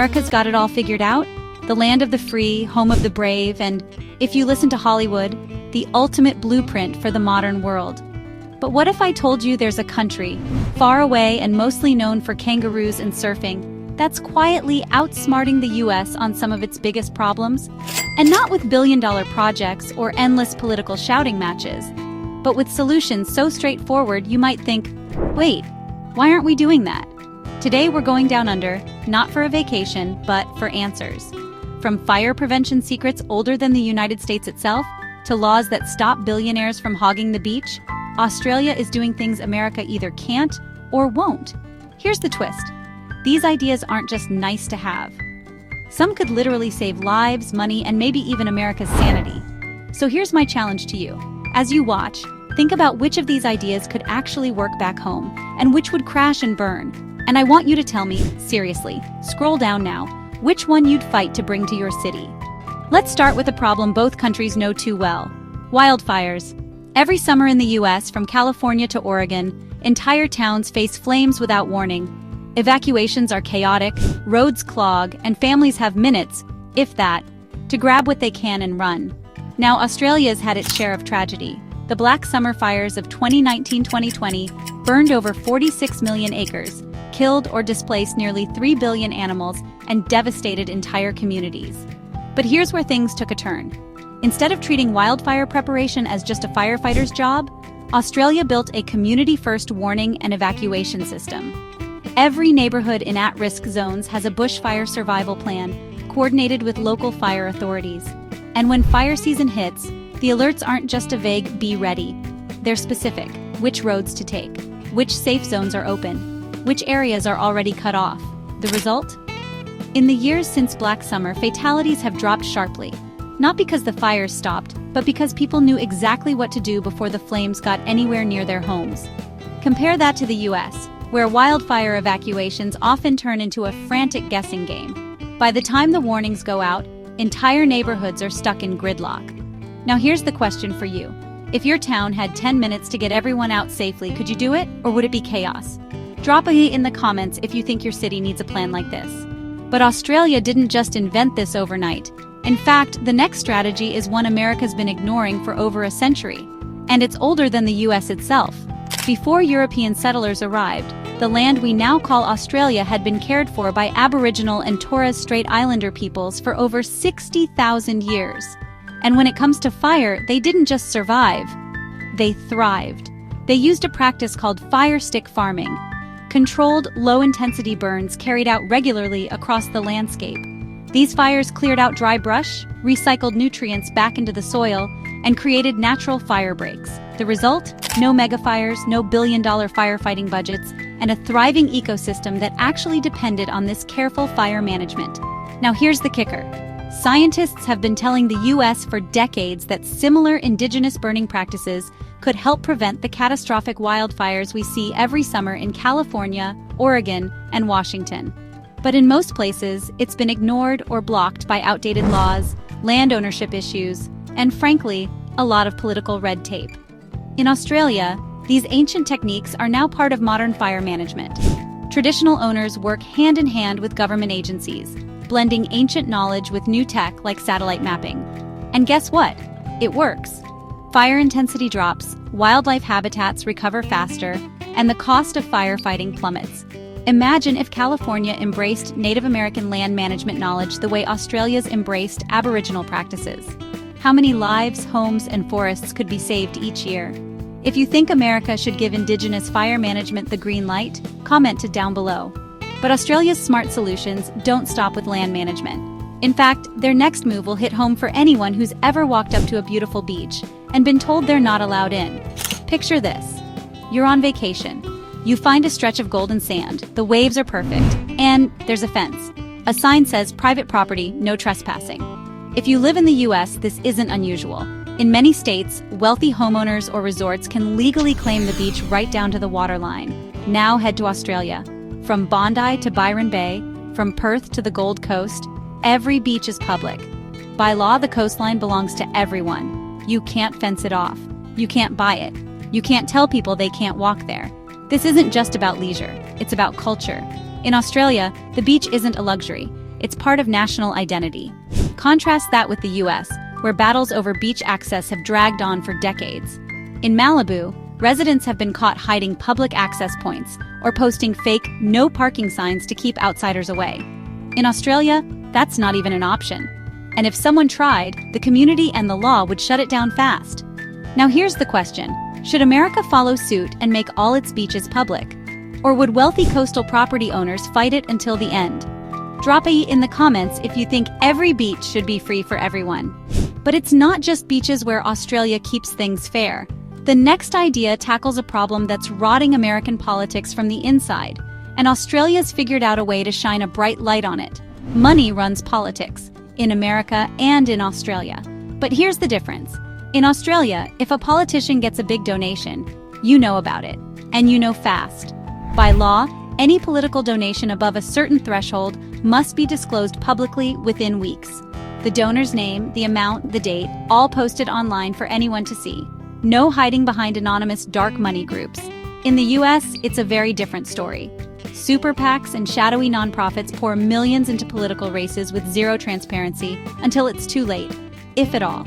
America's got it all figured out, the land of the free, home of the brave, and, if you listen to Hollywood, the ultimate blueprint for the modern world. But what if I told you there's a country, far away and mostly known for kangaroos and surfing, that's quietly outsmarting the US on some of its biggest problems? And not with billion-dollar projects or endless political shouting matches, but with solutions so straightforward you might think, wait, why aren't we doing that? Today we're going down under, not for a vacation, but for answers. From fire prevention secrets older than the United States itself, to laws that stop billionaires from hogging the beach, Australia is doing things America either can't or won't. Here's the twist. These ideas aren't just nice to have. Some could literally save lives, money, and maybe even America's sanity. So here's my challenge to you. As you watch, think about which of these ideas could actually work back home, and which would crash and burn. And I want you to tell me, seriously, scroll down now, which one you'd fight to bring to your city. Let's start with a problem both countries know too well: wildfires. Every summer in the US, from California to Oregon, entire towns face flames without warning. Evacuations are chaotic, roads clog, and families have minutes, if that, to grab what they can and run. Now, Australia's had its share of tragedy. The Black Summer fires of 2019-2020 burned over 46 million acres, killed or displaced nearly 3 billion animals, and devastated entire communities. But here's where things took a turn. Instead of treating wildfire preparation as just a firefighter's job, Australia built a community-first warning and evacuation system. Every neighborhood in at-risk zones has a bushfire survival plan, coordinated with local fire authorities. And when fire season hits, the alerts aren't just a vague "be ready." They're specific: which roads to take, which safe zones are open, which areas are already cut off. The result? In the years since Black Summer, fatalities have dropped sharply. Not because the fires stopped, but because people knew exactly what to do before the flames got anywhere near their homes. Compare that to the US, where wildfire evacuations often turn into a frantic guessing game. By the time the warnings go out, entire neighborhoods are stuck in gridlock. Now here's the question for you. If your town had 10 minutes to get everyone out safely, could you do it, or would it be chaos? Drop a in the comments if you think your city needs a plan like this. But Australia didn't just invent this overnight. In fact, the next strategy is one America's been ignoring for over a century. And it's older than the US itself. Before European settlers arrived, the land we now call Australia had been cared for by Aboriginal and Torres Strait Islander peoples for over 60,000 years. And when it comes to fire, they didn't just survive, they thrived. They used a practice called fire stick farming, controlled, low-intensity burns carried out regularly across the landscape. These fires cleared out dry brush, recycled nutrients back into the soil, and created natural fire breaks. The result? No megafires, no billion-dollar firefighting budgets, and a thriving ecosystem that actually depended on this careful fire management. Now here's the kicker. Scientists have been telling the US for decades that similar indigenous burning practices could help prevent the catastrophic wildfires we see every summer in California, Oregon, and Washington. But in most places, it's been ignored or blocked by outdated laws, land ownership issues, and frankly, a lot of political red tape. In Australia, these ancient techniques are now part of modern fire management. Traditional owners work hand in hand with government agencies, blending ancient knowledge with new tech like satellite mapping. And guess what? It works. Fire intensity drops, wildlife habitats recover faster, and the cost of firefighting plummets. Imagine if California embraced Native American land management knowledge the way Australia's embraced Aboriginal practices. How many lives, homes, and forests could be saved each year? If you think America should give Indigenous fire management the green light, comment it down below. But Australia's smart solutions don't stop with land management. In fact, their next move will hit home for anyone who's ever walked up to a beautiful beach and been told they're not allowed in. Picture this. You're on vacation. You find a stretch of golden sand, the waves are perfect, and there's a fence. A sign says private property, no trespassing. If you live in the US, this isn't unusual. In many states, wealthy homeowners or resorts can legally claim the beach right down to the waterline. Now head to Australia. From Bondi to Byron Bay, from Perth to the Gold Coast, every beach is public. By law, the coastline belongs to everyone. You can't fence it off. You can't buy it. You can't tell people they can't walk there. This isn't just about leisure, it's about culture. In Australia, the beach isn't a luxury. It's part of national identity. Contrast that with the US, where battles over beach access have dragged on for decades. In Malibu, residents have been caught hiding public access points or posting fake no parking signs to keep outsiders away. In Australia, that's not even an option. And if someone tried, the community and the law would shut it down fast. Now here's the question. Should America follow suit and make all its beaches public? Or would wealthy coastal property owners fight it until the end? Drop a in the comments if you think every beach should be free for everyone. But it's not just beaches where Australia keeps things fair. The next idea tackles a problem that's rotting American politics from the inside, and Australia's figured out a way to shine a bright light on it. Money runs politics, in America and in Australia. But here's the difference. In Australia, if a politician gets a big donation, you know about it, and you know fast. By law, any political donation above a certain threshold must be disclosed publicly within weeks. The donor's name, the amount, the date, all posted online for anyone to see. No hiding behind anonymous dark money groups. In the US, it's a very different story. Super PACs and shadowy nonprofits pour millions into political races with zero transparency until it's too late, if at all.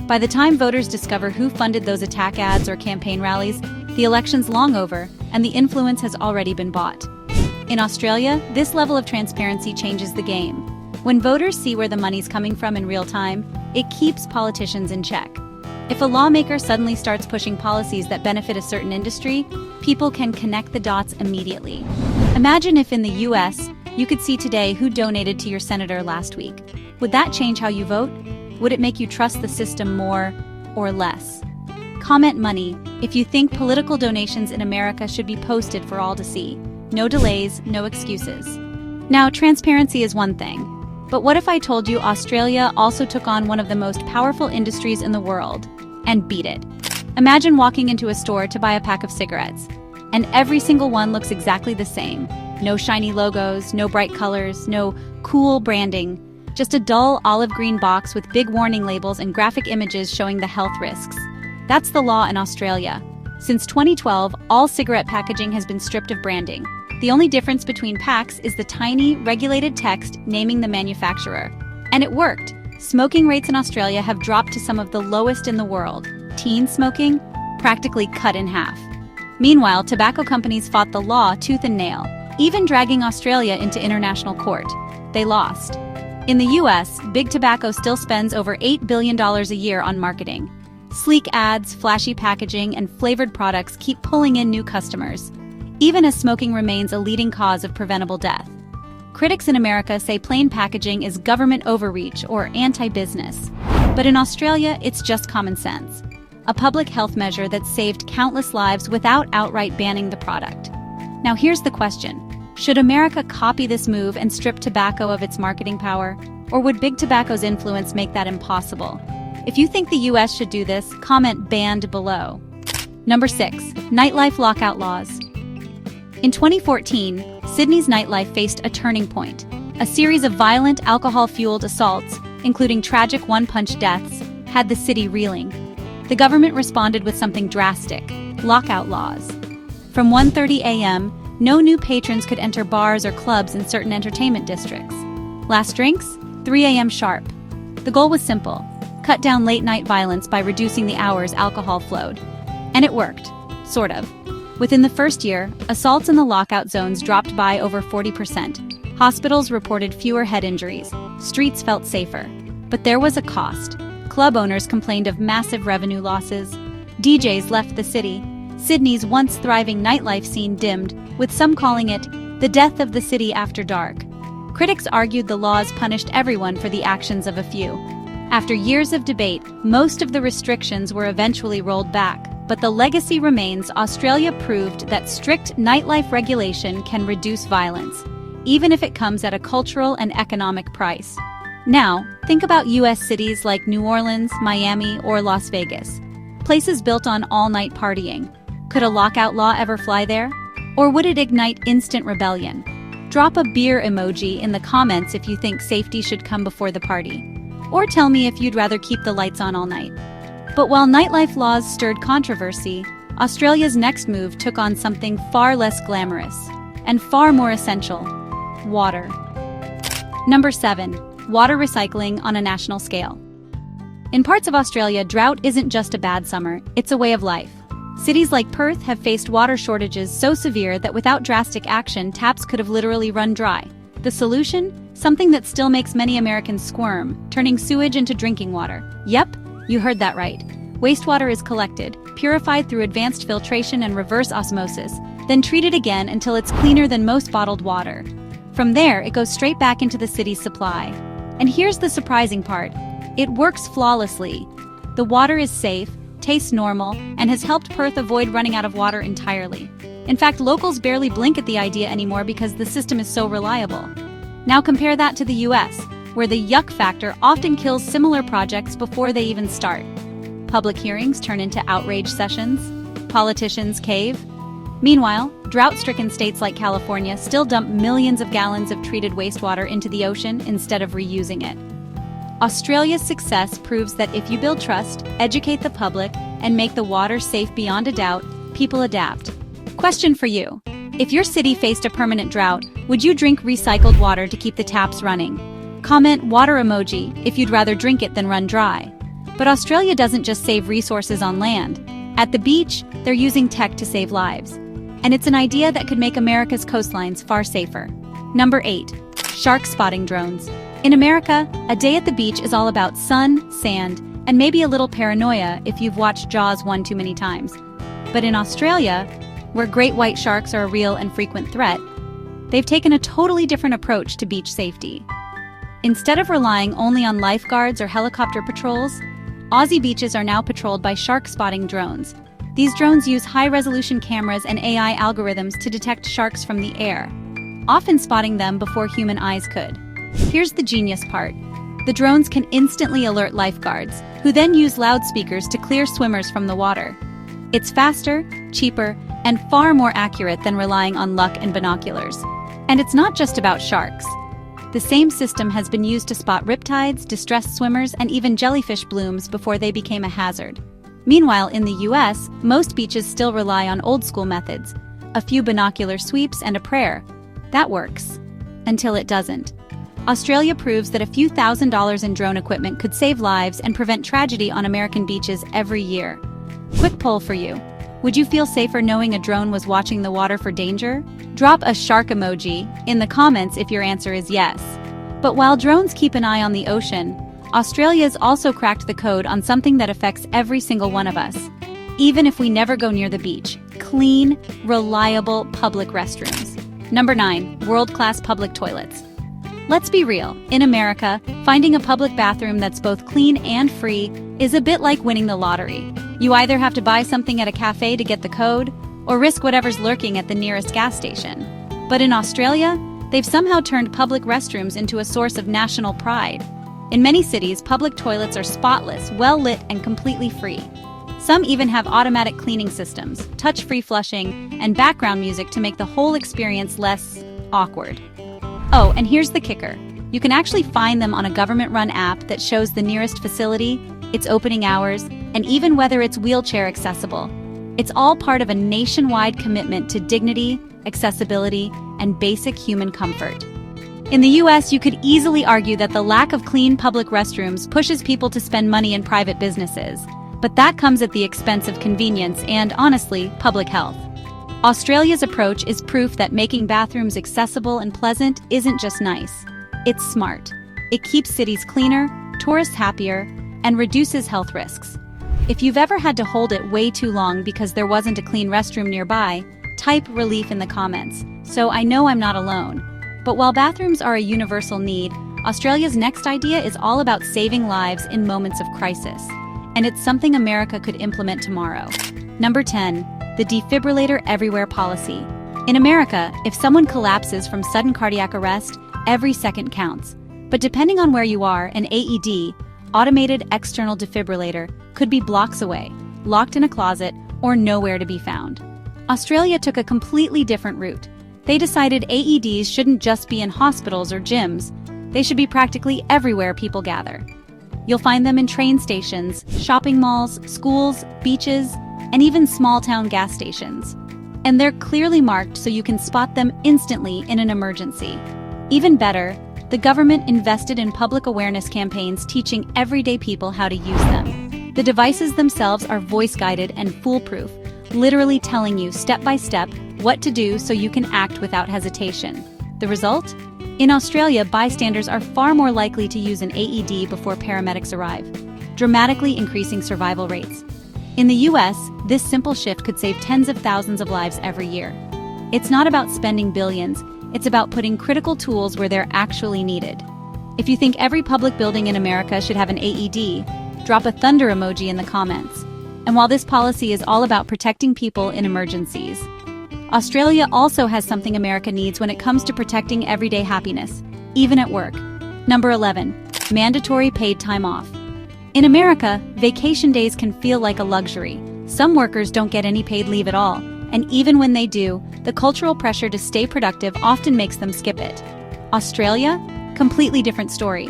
By the time voters discover who funded those attack ads or campaign rallies, the election's long over and the influence has already been bought. In Australia, this level of transparency changes the game. When voters see where the money's coming from in real time, it keeps politicians in check. If a lawmaker suddenly starts pushing policies that benefit a certain industry, people can connect the dots immediately. Imagine if in the US, you could see today who donated to your senator last week. Would that change how you vote? Would it make you trust the system more or less? Comment money if you think political donations in America should be posted for all to see. No delays, no excuses. Now, transparency is one thing, but what if I told you Australia also took on one of the most powerful industries in the world and beat it? Imagine walking into a store to buy a pack of cigarettes, and every single one looks exactly the same. No shiny logos, no bright colors, no cool branding, just a dull olive green box with big warning labels and graphic images showing the health risks. That's the law in Australia. Since 2012, all cigarette packaging has been stripped of branding. The only difference between packs is the tiny, regulated text naming the manufacturer. And it worked. Smoking rates in Australia have dropped to some of the lowest in the world. Teen smoking, practically cut in half. Meanwhile, tobacco companies fought the law tooth and nail, even dragging Australia into international court. They lost. In the US, Big Tobacco still spends over $8 billion a year on marketing. Sleek ads, flashy packaging, and flavored products keep pulling in new customers, even as smoking remains a leading cause of preventable death. Critics in America say plain packaging is government overreach or anti-business. But in Australia, it's just common sense. A public health measure that saved countless lives without outright banning the product. Now here's the question. Should America copy this move and strip tobacco of its marketing power? Or would Big Tobacco's influence make that impossible? If you think the US should do this, comment banned below. Number 6. Nightlife lockout laws. In 2014, Sydney's nightlife faced a turning point. A series of violent, alcohol-fueled assaults, including tragic one-punch deaths, had the city reeling. The government responded with something drastic: lockout laws. From 1:30 a.m., no new patrons could enter bars or clubs in certain entertainment districts. Last drinks? 3 a.m. sharp. The goal was simple: cut down late-night violence by reducing the hours alcohol flowed. And it worked. Sort of. Within the first year, assaults in the lockout zones dropped by over 40%. Hospitals reported fewer head injuries. Streets felt safer. But there was a cost. Club owners complained of massive revenue losses. DJs left the city. Sydney's once thriving nightlife scene dimmed, with some calling it the death of the city after dark. Critics argued the laws punished everyone for the actions of a few. After years of debate, most of the restrictions were eventually rolled back. But the legacy remains. Australia proved that strict nightlife regulation can reduce violence, even if it comes at a cultural and economic price. Now, think about US cities like New Orleans, Miami, or Las Vegas. Places built on all-night partying. Could a lockout law ever fly there? Or would it ignite instant rebellion? Drop a beer emoji in the comments if you think safety should come before the party. Or tell me if you'd rather keep the lights on all night. But while nightlife laws stirred controversy, Australia's next move took on something far less glamorous and far more essential: water. Number 7. Water recycling on a national scale. In parts of Australia, drought isn't just a bad summer, it's a way of life. Cities like Perth have faced water shortages so severe that without drastic action, taps could have literally run dry. The solution? Something that still makes many Americans squirm, turning sewage into drinking water. Yep, you heard that right. Wastewater is collected, purified through advanced filtration and reverse osmosis, then treated again until it's cleaner than most bottled water. From there, it goes straight back into the city's supply. And here's the surprising part. It works flawlessly. The water is safe, tastes normal, and has helped Perth avoid running out of water entirely. In fact, locals barely blink at the idea anymore because the system is so reliable. Now compare that to the US, where the yuck factor often kills similar projects before they even start. Public hearings turn into outrage sessions. Politicians cave. Meanwhile, drought-stricken states like California still dump millions of gallons of treated wastewater into the ocean instead of reusing it. Australia's success proves that if you build trust, educate the public, and make the water safe beyond a doubt, people adapt. Question for you. If your city faced a permanent drought, would you drink recycled water to keep the taps running? Comment water emoji if you'd rather drink it than run dry. But Australia doesn't just save resources on land. At the beach, they're using tech to save lives. And it's an idea that could make America's coastlines far safer. Number 8. Shark spotting drones. In America, a day at the beach is all about sun, sand, and maybe a little paranoia if you've watched Jaws one too many times. But in Australia, where great white sharks are a real and frequent threat, they've taken a totally different approach to beach safety. Instead of relying only on lifeguards or helicopter patrols, Aussie beaches are now patrolled by shark-spotting drones. These drones use high-resolution cameras and AI algorithms to detect sharks from the air, often spotting them before human eyes could. Here's the genius part. The drones can instantly alert lifeguards, who then use loudspeakers to clear swimmers from the water. It's faster, cheaper, and far more accurate than relying on luck and binoculars. And it's not just about sharks. The same system has been used to spot riptides, distressed swimmers, and even jellyfish blooms before they became a hazard. Meanwhile, in the US, most beaches still rely on old-school methods. A few binocular sweeps and a prayer. That works. Until it doesn't. Australia proves that a few $1,000s in drone equipment could save lives and prevent tragedy on American beaches every year. Quick poll for you. Would you feel safer knowing a drone was watching the water for danger? Drop a shark emoji in the comments if your answer is yes. But while drones keep an eye on the ocean, Australia's also cracked the code on something that affects every single one of us. Even if we never go near the beach, clean, reliable public restrooms. Number 9. World-class public toilets. Let's be real, in America, finding a public bathroom that's both clean and free is a bit like winning the lottery. You either have to buy something at a cafe to get the code, or risk whatever's lurking at the nearest gas station. But in Australia, they've somehow turned public restrooms into a source of national pride. In many cities, public toilets are spotless, well-lit, and completely free. Some even have automatic cleaning systems, touch-free flushing, and background music to make the whole experience less awkward. Oh, and here's the kicker. You can actually find them on a government-run app that shows the nearest facility, its opening hours, and even whether it's wheelchair accessible. It's all part of a nationwide commitment to dignity, accessibility, and basic human comfort. In the US, you could easily argue that the lack of clean public restrooms pushes people to spend money in private businesses. But that comes at the expense of convenience and, honestly, public health. Australia's approach is proof that making bathrooms accessible and pleasant isn't just nice. It's smart. It keeps cities cleaner, tourists happier, and reduces health risks. If you've ever had to hold it way too long because there wasn't a clean restroom nearby, type relief in the comments, so I know I'm not alone. But while bathrooms are a universal need, Australia's next idea is all about saving lives in moments of crisis. And it's something America could implement tomorrow. Number 10. The defibrillator everywhere policy. In America, if someone collapses from sudden cardiac arrest, every second counts. But depending on where you are, an AED, automated external defibrillator, could be blocks away, locked in a closet, or nowhere to be found. Australia took a completely different route. They decided AEDs shouldn't just be in hospitals or gyms. They should be practically everywhere people gather. You'll find them in train stations, shopping malls, schools, beaches, and even small-town gas stations. And they're clearly marked so you can spot them instantly in an emergency. Even better, The government invested in public awareness campaigns teaching everyday people how to use them. The devices themselves are voice-guided and foolproof, literally telling you step by step what to do so you can act without hesitation. The result? In Australia, bystanders are far more likely to use an AED before paramedics arrive, dramatically increasing survival rates. In the US, this simple shift could save tens of thousands of lives every year. It's not about spending billions, it's about putting critical tools where they're actually needed. If you think every public building in America should have an AED, drop a thunder emoji in the comments. And while this policy is all about protecting people in emergencies, Australia also has something America needs when it comes to protecting everyday happiness, even at work. Number 11, mandatory paid time off. In America, vacation days can feel like a luxury. Some workers don't get any paid leave at all, and even when they do, the cultural pressure to stay productive often makes them skip it. Australia? Completely different story.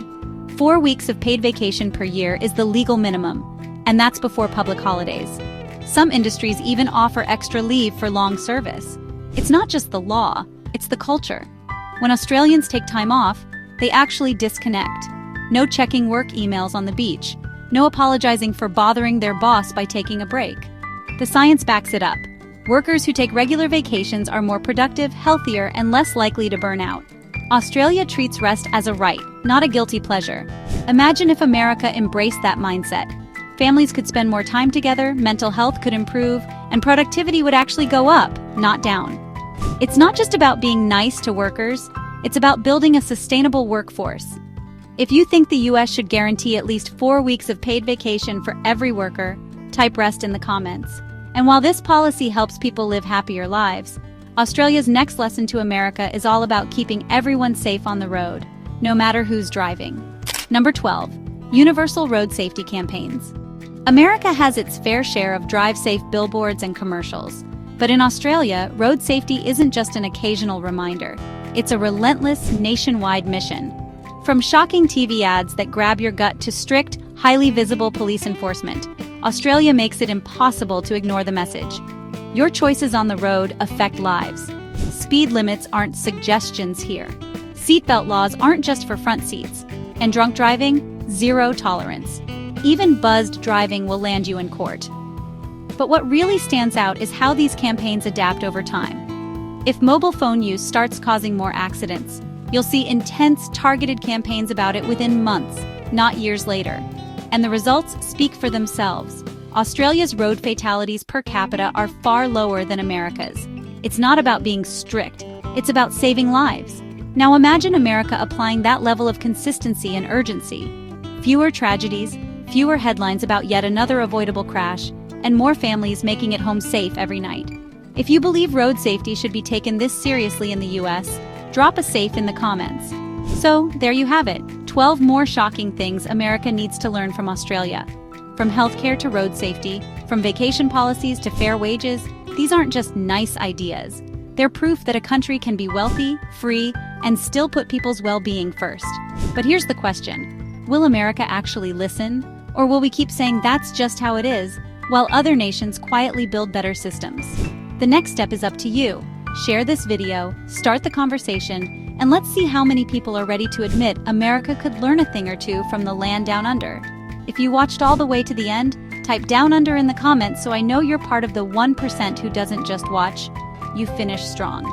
4 weeks of paid vacation per year is the legal minimum, and that's before public holidays. Some industries even offer extra leave for long service. It's not just the law, it's the culture. When Australians take time off, they actually disconnect. No checking work emails on the beach. No apologizing for bothering their boss by taking a break. The science backs it up. Workers who take regular vacations are more productive, healthier, and less likely to burn out. Australia treats rest as a right, not a guilty pleasure. Imagine if America embraced that mindset. Families could spend more time together, mental health could improve, and productivity would actually go up, not down. It's not just about being nice to workers, it's about building a sustainable workforce. If you think the US should guarantee at least 4 weeks of paid vacation for every worker, type rest in the comments. And while this policy helps people live happier lives, Australia's next lesson to America is all about keeping everyone safe on the road, no matter who's driving. Number 12, universal road safety campaigns. America has its fair share of drive-safe billboards and commercials. But in Australia, road safety isn't just an occasional reminder. It's a relentless, nationwide mission. From shocking TV ads that grab your gut to strict, highly visible police enforcement, Australia makes it impossible to ignore the message. Your choices on the road affect lives. Speed limits aren't suggestions here. Seatbelt laws aren't just for front seats. And drunk driving? Zero tolerance. Even buzzed driving will land you in court. But what really stands out is how these campaigns adapt over time. If mobile phone use starts causing more accidents, you'll see intense, targeted campaigns about it within months, not years later. And the results speak for themselves. Australia's road fatalities per capita are far lower than America's. It's not about being strict, it's about saving lives. Now imagine America applying that level of consistency and urgency. Fewer tragedies, fewer headlines about yet another avoidable crash, and more families making it home safe every night. If you believe road safety should be taken this seriously in the US, drop a safe in the comments. So, there you have it, 12 more shocking things America needs to learn from Australia. From healthcare to road safety, from vacation policies to fair wages, these aren't just nice ideas. They're proof that a country can be wealthy, free, and still put people's well-being first. But here's the question. Will America actually listen? Or will we keep saying that's just how it is, while other nations quietly build better systems? The next step is up to you. Share this video, start the conversation, and let's see how many people are ready to admit America could learn a thing or two from the land down under. If you watched all the way to the end, type down under in the comments so I know you're part of the 1% who doesn't just watch, you finish strong.